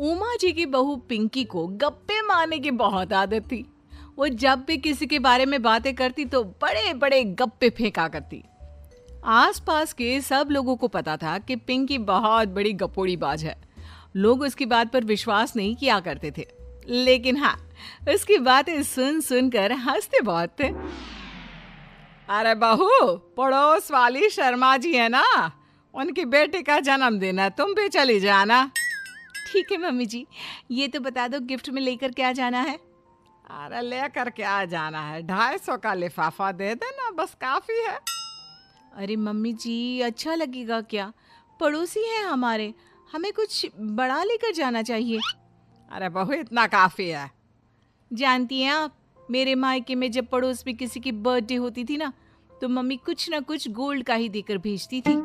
उमा जी की बहू पिंकी को गप्पे मारने की बहुत आदत थी। वो जब भी किसी के बारे में बातें करती तो बड़े बड़े गप्पे फेंका करती। आसपास के सब लोगों को पता था कि पिंकी बहुत बड़ी गपोड़ी बाज है। लोग उसकी बात पर विश्वास नहीं किया करते थे, लेकिन हाँ, उसकी बातें सुन सुनकर हंसते बहुत थे। अरे बहू, पड़ोस वाली शर्मा जी है ना, उनकी बेटी का जन्मदिन है, तुम भी चली जाना। ठीक है मम्मी जी, ये तो बता दो गिफ्ट में लेकर क्या जाना है? अरे लेकर क्या जाना है, 250 का लिफाफा दे देना, बस काफी है। अरे मम्मी जी, अच्छा लगेगा क्या? पड़ोसी हैं हमारे, हमें कुछ बड़ा लेकर जाना चाहिए। अरे बहू, इतना काफी है। जानती हैं आप, मेरे मायके में जब पड़ोस में किसी की बर्थडे होती थी ना, तो मम्मी कुछ ना कुछ गोल्ड का ही देकर भेजती थी।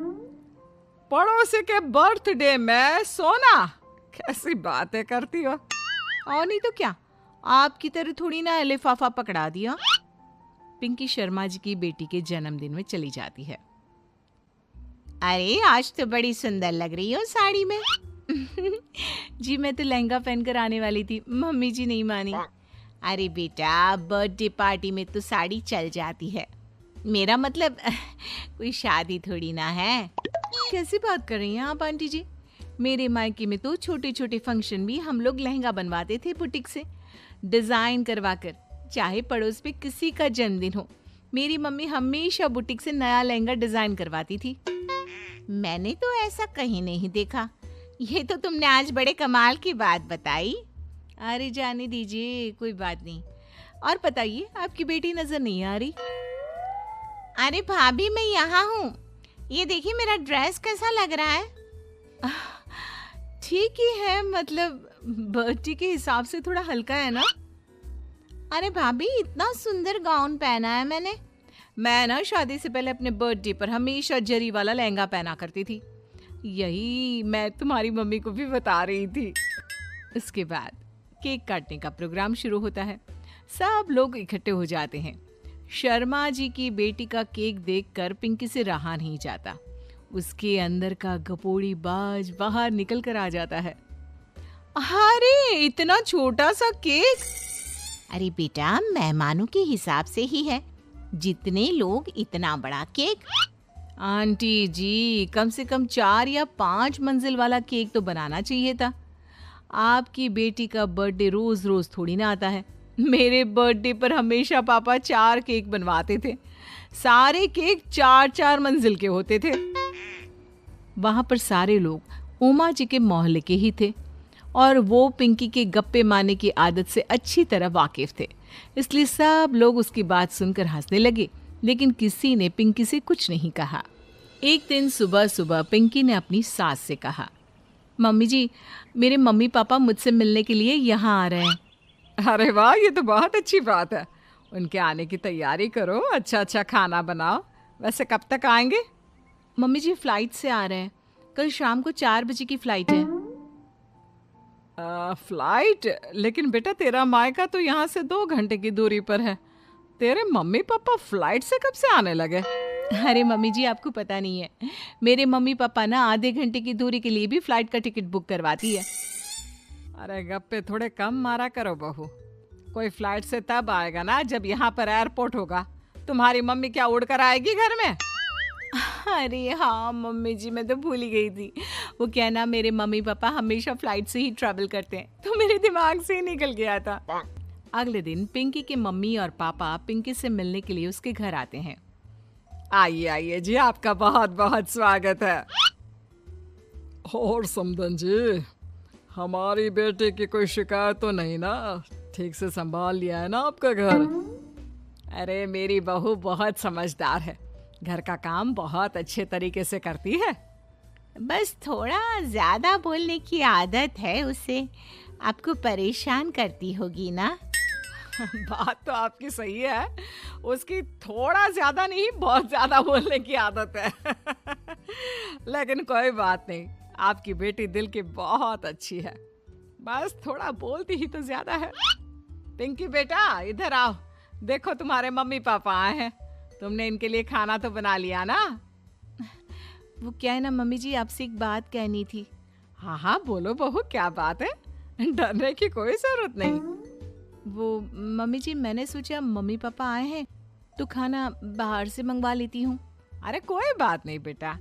पड़ोसी के बर्थडे में सोना? कैसी बातें करती हो। और नहीं तो क्या, आपकी तरह थोड़ी ना लिफाफा पकड़ा दिया। पिंकी शर्मा जी की बेटी के जन्मदिन में चली जाती है। अरे आज तो बड़ी सुंदर लग रही हो साड़ी में। जी मैं तो लहंगा पहनकर आने वाली थी, मम्मी जी नहीं मानी। अरे बेटा, बर्थडे पार्टी में तो साड़ी चल जाती है, मेरा मतलब कोई शादी थोड़ी ना है। कैसी बात कर रही हैं आप आंटी जी? मेरे मायके में तो छोटे छोटे फंक्शन भी हम लोग लहंगा बनवाते थे बुटीक से, डिजाइन करवाकर। चाहे पड़ोस में किसी का जन्मदिन हो, मेरी मम्मी हमेशा बुटीक से नया लहंगा डिजाइन करवाती थी। मैंने तो ऐसा कहीं नहीं देखा, ये तो तुमने आज बड़े कमाल की बात बताई। अरे जाने दीजिए, कोई बात नहीं। और बताइए, आपकी बेटी नजर नहीं आ रही? अरे भाभी, मैं यहाँ हूँ, ये देखिए मेरा ड्रेस कैसा लग रहा है। ठीक ही है, मतलब बर्थडे के हिसाब से थोड़ा हल्का है ना। अरे भाभी, इतना सुंदर गाउन पहना है मैंने। मैं ना शादी से पहले अपने बर्थडे पर हमेशा जरी वाला लहंगा पहना करती थी, यही मैं तुम्हारी मम्मी को भी बता रही थी। इसके बाद केक काटने का प्रोग्राम शुरू होता है। सब लोग इकट्ठे हो जाते हैं। शर्मा जी की बेटी का केक देखकर पिंकी से रहा नहीं जाता। उसके अंदर का गपोड़ी बाज बाहर निकल कर आ जाता है। अरे इतना छोटा सा केक! अरे बेटा, मेहमानों के हिसाब से ही है, जितने लोग इतना बड़ा केक। आंटी जी, कम से कम 4 या 5 मंजिल वाला केक तो बनाना चाहिए था। आपकी बेटी का बर्थडे रोज रोज थोड़ी ना आता है। मेरे बर्थडे पर हमेशा पापा 4 केक बनवाते थे, सारे केक 4-4 मंजिल के होते थे। वहां पर सारे लोग उमा जी के मोहल्ले के ही थे और वो पिंकी के गप्पे मारने की आदत से अच्छी तरह वाकिफ थे, इसलिए सब लोग उसकी बात सुनकर हंसने लगे, लेकिन किसी ने पिंकी से कुछ नहीं कहा। एक दिन सुबह सुबह पिंकी ने अपनी सास से कहा, मम्मी जी, मेरे मम्मी पापा मुझसे मिलने के लिए यहाँ आ रहे हैं। अरे वाह, ये तो बहुत अच्छी बात है। उनके आने की तैयारी करो, अच्छा अच्छा खाना बनाओ। वैसे कब तक आएंगे? मम्मी जी फ्लाइट से आ रहे हैं, कल शाम को 4 बजे की फ्लाइट है। फ्लाइट? लेकिन बेटा, तेरा मायका तो यहाँ से 2 घंटे की दूरी पर है। तेरे मम्मी पापा फ्लाइट से कब से आने लगे? अरे मम्मी जी, आपको पता नहीं है, मेरे मम्मी पापा ना आधे घंटे की दूरी के लिए भी फ्लाइट का टिकट बुक करवाती है। अरे गप्पे थोड़े कम मारा करो बहू, कोई फ्लाइट से तब आएगा ना जब यहाँ पर एयरपोर्ट होगा। तुम्हारी मम्मी क्या उड़कर आएगी घर में? अरे हाँ मम्मी जी, मैं तो भूल ही गई थी। वो क्या ना, मेरे मम्मी पापा हमेशा फ्लाइट से ही ट्रैवल करते हैं, तो मेरे दिमाग से ही निकल गया था। अगले दिन पिंकी के मम्मी और पापा पिंकी से मिलने के लिए उसके घर आते हैं। आइए आइए जी, आपका बहुत बहुत स्वागत है। और समदन जी, हमारी बेटी की कोई शिकायत तो नहीं ना? ठीक से संभाल लिया है ना आपका घर? अरे मेरी बहू बहुत समझदार है, घर का काम बहुत अच्छे तरीके से करती है। बस थोड़ा ज्यादा बोलने की आदत है उसे, आपको परेशान करती होगी ना? बात तो आपकी सही है, उसकी थोड़ा ज्यादा नहीं बहुत ज्यादा बोलने की आदत है। लेकिन कोई बात नहीं, आपकी बेटी दिल की बहुत अच्छी है, बस थोड़ा बोलती ही तो ज्यादा है। पिंकी बेटा, इधर आओ, देखो तुम्हारे मम्मी पापा आए हैं, तुमने इनके लिए खाना तो बना लिया ना? वो क्या है ना मम्मी जी, आपसे एक बात कहनी थी। हाँ हाँ बोलो बहू, क्या बात है? डरने की कोई जरूरत नहीं। वो मम्मी जी, मैंने सोचा मम्मी पापा आए हैं तो खाना बाहर से मंगवा लेती हूँ। अरे कोई बात नहीं बेटा,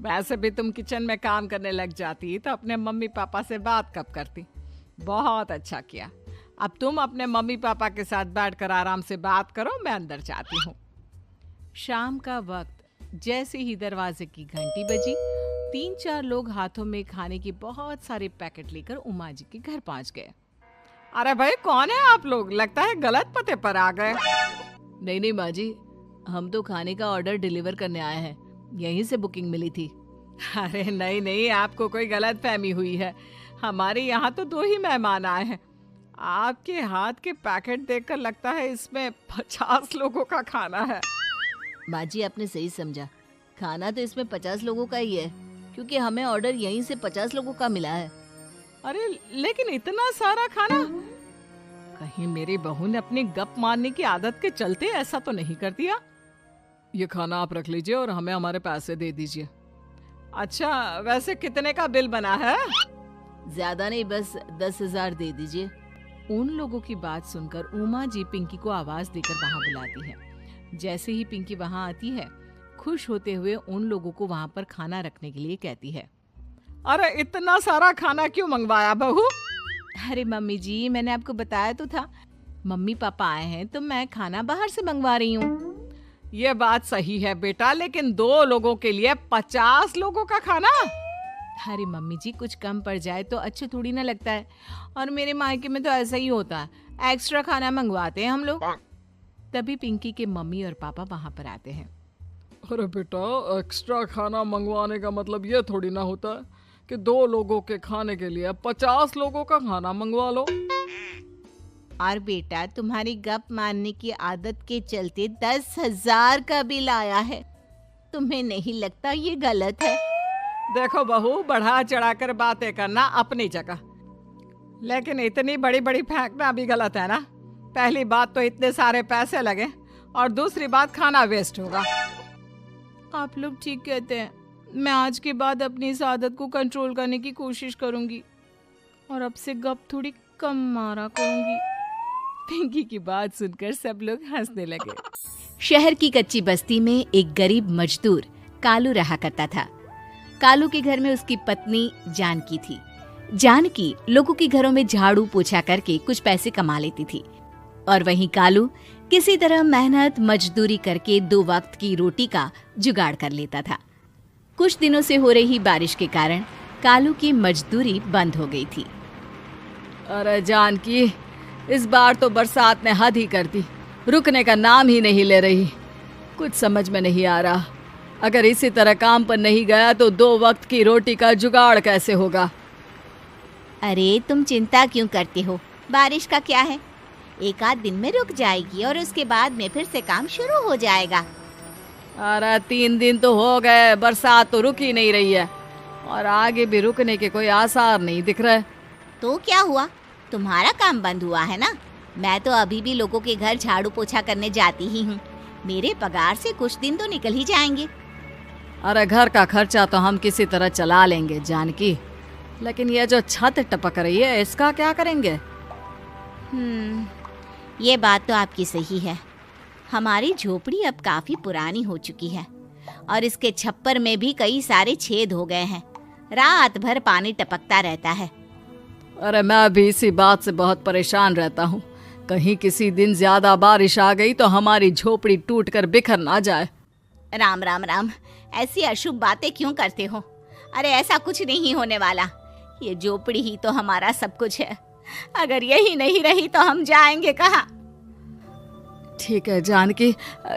वैसे भी तुम किचन में काम करने लग जाती तो अपने मम्मी पापा से बात कब करती। बहुत अच्छा किया। अब तुम अपने मम्मी पापा के साथ बैठकर आराम से बात करो, मैं अंदर जाती हूँ। शाम का वक्त जैसे ही दरवाजे की घंटी बजी, 3-4 लोग हाथों में खाने की बहुत सारे पैकेट लेकर उमा जी के घर पहुंच गए। अरे भाई, कौन है आप लोग? लगता है गलत पते पर आ गए। नहीं नहीं माँ जी, हम तो खाने का ऑर्डर डिलीवर करने आए हैं, यहीं से बुकिंग मिली थी। अरे नहीं नहीं, आपको कोई गलत फहमी हुई है। हमारे यहाँ तो 2 ही मेहमान आए हैं। आपके हाथ के पैकेट देखकर लगता है इसमें 50 लोगों का खाना है। माँ जी, आपने सही समझा, खाना तो इसमें 50 लोगों का ही है, क्योंकि हमें ऑर्डर यहीं से 50 लोगों का मिला है। अरे लेकिन इतना सारा खाना, कहीं मेरी बहू ने अपनी गप मारने की आदत के चलते ऐसा तो नहीं कर दिया? ये खाना आप रख लीजिए और हमें हमारे पैसे दे दीजिए। अच्छा, वैसे कितने का बिल बना है? ज्यादा नहीं, बस 10,000 दे दीजिए। उन लोगों की बात सुनकर उमा जी पिंकी को आवाज देकर वहां बुलाती है। जैसे ही पिंकी वहां आती है, खुश होते हुए उन लोगों को वहां पर खाना रखने के लिए कहती है। अरे इतना सारा खाना क्यों मंगवाया बहू? अरे मम्मी जी, मैंने आपको बताया तो था, मम्मी पापा आए हैं तो मैं खाना बाहर से मंगवा रही हूँ। ये बात सही है बेटा, लेकिन 2 लोगों के लिए 50 लोगों का खाना? अरे मम्मी जी, कुछ कम पड़ जाए तो अच्छा थोड़ी ना लगता है, और मेरे मायके में तो ऐसा ही होता है, एक्स्ट्रा खाना मंगवाते हैं हम लोग। तभी पिंकी के मम्मी और पापा वहां पर आते हैं। अरे बेटा, एक्स्ट्रा खाना मंगवाने का मतलब ये थोड़ी ना होता है कि 2 लोगों के खाने के लिए 50 लोगों का खाना मंगवा लो। और बेटा, तुम्हारी गप मारने की आदत के चलते 10,000 का बिल आया है। तुम्हें नहीं लगता ये गलत है? देखो बहू, बढ़ा चढ़ाकर बातें करना अपनी जगह, लेकिन इतनी बड़ी बड़ी फेंकना भी गलत है ना। पहली बात तो इतने सारे पैसे लगे, और दूसरी बात खाना वेस्ट होगा। आप लोग ठीक कहते हैं, मैं आज के बाद अपनी इस आदत को कंट्रोल करने की कोशिश करूंगी और अब से गप थोड़ी कम मारा करूंगी। पिंकी की बात सुनकर सब लोग हंसने लगे। शहर की कच्ची बस्ती में एक गरीब मजदूर कालू रहा करता था। कालू के घर में उसकी पत्नी जानकी थी। जानकी लोगों के घरों में झाड़ू पोछा करके कुछ पैसे कमा लेती थी, और वहीं कालू किसी तरह मेहनत मजदूरी करके 2 वक्त की रोटी का जुगाड़ कर लेता था। कुछ दिनों से हो रही बारिश के कारण कालू की मजदूरी बंद हो गई थी। अरे जानकी, इस बार तो बरसात ने हद ही कर दी, रुकने का नाम ही नहीं ले रही। कुछ समझ में नहीं आ रहा, अगर इसी तरह काम पर नहीं गया तो 2 वक्त की रोटी का जुगाड़ कैसे होगा? अरे तुम चिंता क्यों करते हो, बारिश का क्या है, 1 आध दिन में रुक जाएगी और उसके बाद में फिर से काम शुरू हो जाएगा। अरे 3 दिन तो हो गए, बरसात तो रुक ही नहीं रही है, और आगे भी रुकने के कोई आसार नहीं दिख रहे। तो क्या हुआ, तुम्हारा काम बंद हुआ है ना? मैं तो अभी भी लोगों के घर झाड़ू पोछा करने जाती ही हूँ। मेरे पगार से कुछ दिन तो निकल ही जाएंगे। अरे घर का खर्चा तो हम किसी तरह चला लेंगे जानकी, लेकिन ये जो छत टपक रही है इसका क्या करेंगे? ये बात तो आपकी सही है। हमारी झोपड़ी अब काफी पुरानी हो चुकी है, और इसके छप्पर में भी कई सारे छेद हो गए हैं। रात भर पानी टपकता रहता है। अरे मैं भी इसी बात से बहुत परेशान रहता हूँ, कहीं किसी दिन ज्यादा बारिश आ गई तो हमारी झोपड़ी टूटकर बिखर ना जाए। राम राम राम, ऐसी अशुभ बातें क्यों करते हो? अरे ऐसा कुछ नहीं होने वाला, ये झोपड़ी ही तो हमारा सब कुछ है। अगर यही नहीं रही तो हम जाएंगे कहाँ? ठीक है जानकी,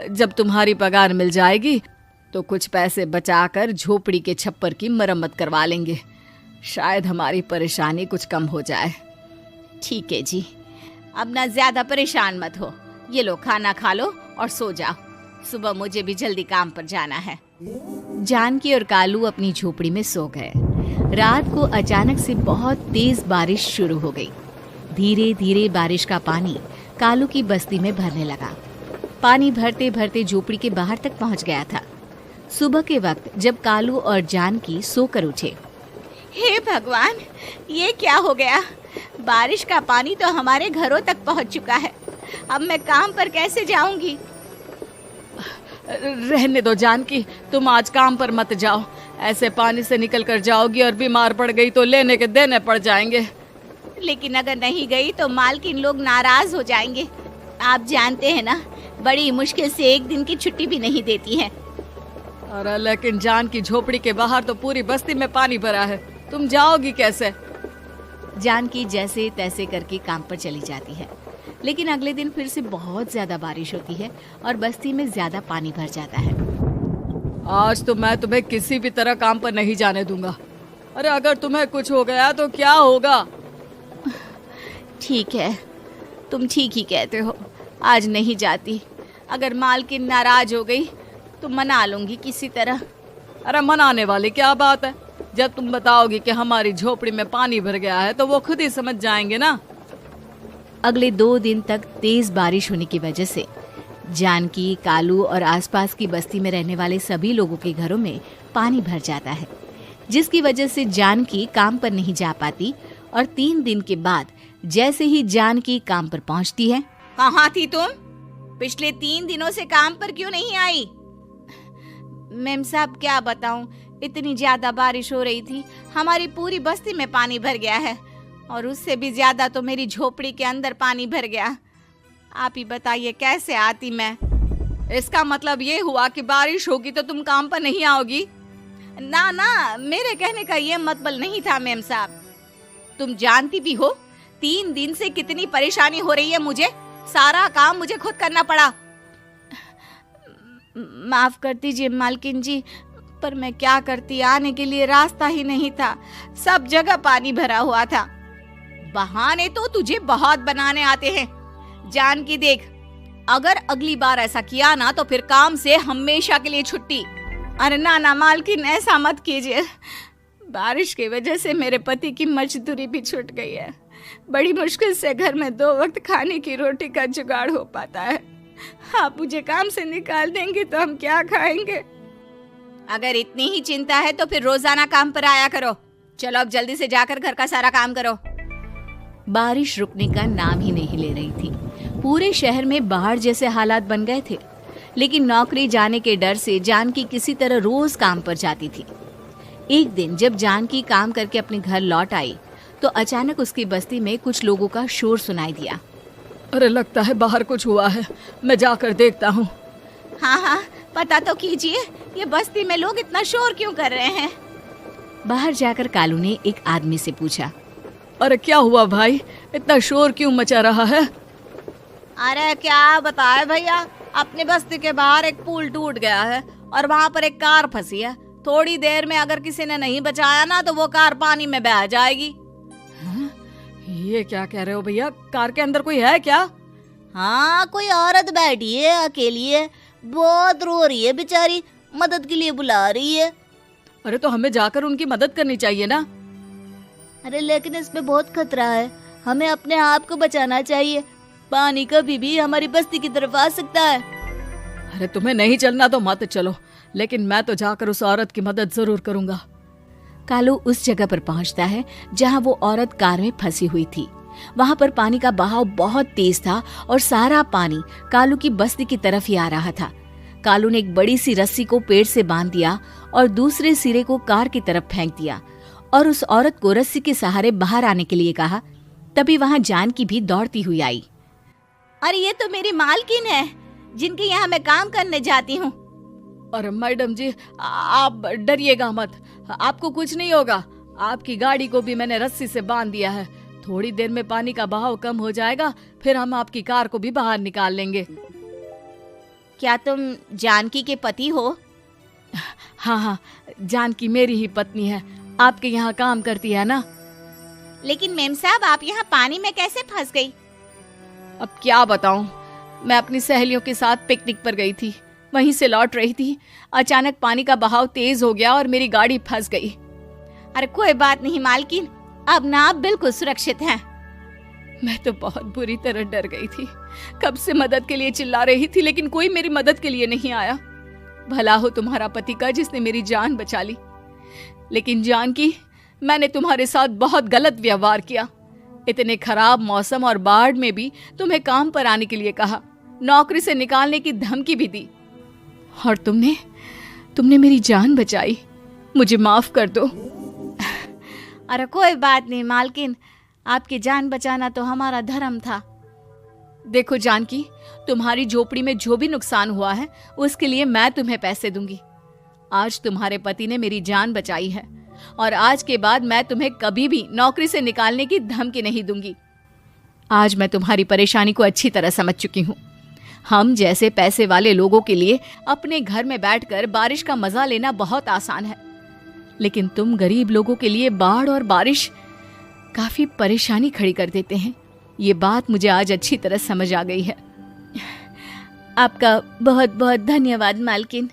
जब तुम्हारी पगार मिल जाएगी तो कुछ पैसे बचाकर झोपड़ी के छप्पर की मरम्मत करवा लेंगे, शायद हमारी परेशानी कुछ कम हो जाए। ठीक है जी, अब ना ज्यादा परेशान मत हो। ये लो, खाना खा लो और सो जाओ, सुबह मुझे भी जल्दी काम पर जाना है। जानकी और कालू अपनी झोपड़ी में सो गए। रात को अचानक से बहुत तेज बारिश शुरू हो गई। धीरे धीरे बारिश का पानी कालू की बस्ती में भरने लगा। पानी भरते भरते झोपड़ी के बाहर तक पहुंच गया था। सुबह के वक्त जब कालू और जानकी सोकर उठे, हे भगवान, ये क्या हो गया? बारिश का पानी तो हमारे घरों तक पहुंच चुका है। अब मैं काम पर कैसे जाऊंगी? रहने दो जानकी, तुम आज काम पर मत जाओ। ऐसे पानी से निकल कर जाओगी और बीमार पड़ गई तो लेने के देने पड़ जाएंगे। लेकिन अगर नहीं गई तो मालकिन लोग नाराज हो जाएंगे। आप जानते हैं ना, बड़ी मुश्किल से एक दिन की छुट्टी भी नहीं देती है। अरे लेकिन जान की झोपड़ी के बाहर तो पूरी बस्ती में पानी भरा है, तुम जाओगी कैसे? जानकी जैसे तैसे करके काम पर चली जाती है। लेकिन अगले दिन फिर से बहुत ज्यादा बारिश होती है और बस्ती में ज्यादा पानी भर जाता है। आज तो मैं तुम्हें किसी भी तरह काम पर नहीं जाने दूंगा। अरे अगर तुम्हें कुछ हो गया तो क्या होगा? ठीक है, तुम ठीक ही कहते हो, आज नहीं जाती। अगर मालकिन नाराज हो गई तो मना लूंगी किसी तरह। अरे मनाने वाली क्या बात है? जब तुम बताओगी कि हमारी झोपड़ी में पानी भर गया है तो वो खुद ही समझ जाएंगे ना। अगले 2 दिन तक तेज बारिश होने की वजह से जानकी, कालू और आसपास की बस्ती में रहने वाले सभी लोगों के घरों में पानी भर जाता है, जिसकी वजह से जानकी काम पर नहीं जा पाती। और 3 दिन के बाद जैसे ही जानकी काम पर पहुंचती है। कहाँ थी तुम? पिछले 3 दिनों से काम पर क्यों नहीं आई? मैम साहब क्या बताऊं, इतनी ज्यादा बारिश हो रही थी, हमारी पूरी बस्ती में पानी भर गया है और उससे भी ज्यादा तो मेरी झोपड़ी के अंदर पानी भर गया। आप ही बताइए कैसे आती मैं? इसका मतलब ये हुआ कि बारिश होगी तो तुम काम पर नहीं आओगी? ना ना, मेरे कहने का ये मतलब नहीं था मैम साहब। तुम जानती भी हो 3 दिन से कितनी परेशानी हो रही है मुझे। सारा काम मुझे खुद करना पड़ा। माफ कर दीजिए मालकिन जी, पर मैं क्या करती, आने के लिए रास्ता ही नहीं था, सब जगह पानी भरा हुआ था। बहाने तो तुझे बहुत बनाने आते हैं। जान की देख, अगर अगली बार ऐसा किया ना तो फिर काम से हमेशा के लिए छुट्टी। अरे ना ना मालकिन, ऐसा मत कीजिए। बारिश की वजह से मेरे पति की मजदूरी भी छूट गई है। बड़ी मुश्किल से घर में 2 वक्त खाने की रोटी का जुगाड़ हो पाता है। आप मुझे काम से निकाल देंगे तो हम क्या खाएंगे? अगर इतनी ही चिंता है तो फिर रोजाना काम पर आया करो। चलो अब जल्दी से जाकर घर का सारा काम करो। बारिश रुकने का नाम ही नहीं ले रही थी। पूरे शहर में बाढ़ जैसे हालात बन गए थे। लेकिन नौकरी जाने के डर से जानकी किसी तरह रोज काम पर जाती थी। एक दिन जब जानकी काम करके अपने घर लौट आई तो अचानक उसकी बस्ती में कुछ लोगों का शोर सुनाई दिया। अरे लगता है बाहर कुछ हुआ है, मैं जाकर देखता हूँ। हाँ हाँ, पता तो कीजिए, ये बस्ती में लोग इतना शोर क्यों कर रहे हैं? बाहर जाकर कालू ने एक आदमी से पूछा। अरे क्या हुआ भाई, इतना शोर क्यों मचा रहा है? अरे क्या बताए भैया, अपने बस्ती के बाहर एक पुल टूट गया है और वहाँ पर एक कार फंसी है। थोड़ी देर में अगर किसी ने नहीं बचाया ना तो वो कार पानी में बह जाएगी। ये क्या कह रहे हो भैया, कार के अंदर कोई है क्या? हाँ, कोई औरत बैठी है, अकेली है, बहुत रो रही है बेचारी, मदद के लिए बुला रही है। अरे तो हमें जाकर उनकी मदद करनी चाहिए ना। अरे लेकिन इसमें बहुत खतरा है, हमें अपने आप को बचाना चाहिए। पानी कभी भी हमारी बस्ती की तरफ आ सकता है। अरे तुम्हें नहीं चलना तो मत चलो, लेकिन मैं तो जाकर उस औरत की मदद जरूर करूंगा। कालू उस जगह पर पहुंचता है जहां वो औरत कार में फंसी हुई थी। वहां पर पानी का बहाव बहुत तेज था और सारा पानी कालू की बस्ती की तरफ ही आ रहा था। कालू ने एक बड़ी सी रस्सी को पेड़ से बांध दिया और दूसरे सिरे को कार की तरफ फेंक दिया और उस औरत को रस्सी के सहारे बाहर आने के लिए कहा। तभी वहां जानकी भी दौड़ती हुई आई। अरे ये तो मेरी मालकिन है, जिनके यहाँ मैं काम करने जाती हूँ। अरे मैडम जी, आप डरिएगा मत, आपको कुछ नहीं होगा। आपकी गाड़ी को भी मैंने रस्सी से बांध दिया है। थोड़ी देर में पानी का बहाव कम हो जाएगा, फिर हम आपकी कार को भी बाहर निकाल लेंगे। क्या तुम जानकी के पति हो? हाँ हाँ, जानकी मेरी ही पत्नी है, आपके यहाँ काम करती है ना। लेकिन मेम साहब, आप यहाँ पानी में कैसे फंस गई? अब क्या बताऊं, मैं अपनी सहेलियों के साथ पिकनिक पर गई थी, वहीं से लौट रही थी। अचानक पानी का बहाव तेज हो गया और मेरी गाड़ी फंस गई। अरे कोई बात नहीं मालकिन, अब ना आप बिल्कुल सुरक्षित हैं। मैं तो बहुत बुरी तरह डर गई थी, कब से मदद के लिए चिल्ला रही थी, लेकिन कोई मेरी मदद के लिए नहीं आया। भला हो तुम्हारा पति का जिसने मेरी जान बचा ली। लेकिन जानकी, मैंने तुम्हारे साथ बहुत गलत व्यवहार किया। इतने खराब मौसम और बाढ़ में भी तुम्हें काम पर आने के लिए कहा, नौकरी से निकालने की धमकी भी दी, और तुमने मेरी जान बचाई। मुझे माफ कर दो। अरे कोई बात नहीं मालकिन, आपकी जान बचाना तो हमारा धर्म था। देखो जानकी, तुम्हारी झोपड़ी में जो भी नुकसान हुआ है उसके लिए मैं तुम्हें पैसे दूंगी। आज तुम्हारे पति ने मेरी जान बचाई है और आज के बाद मैं तुम्हें कभी भी नौकरी से निकालने की धमकी नहीं दूंगी। आज मैं तुम्हारी परेशानी को अच्छी तरह समझ चुकी हूँ। हम जैसे पैसे वाले लोगों के लिए अपने घर में बैठकर बारिश का मजा लेना बहुत आसान है, लेकिन तुम गरीब लोगों के लिए बाढ़ और बारिश काफी परेशानी खड़ी कर देते हैं। ये बात मुझे आज अच्छी तरह समझ आ गई है। आपका बहुत बहुत धन्यवाद मालकिन।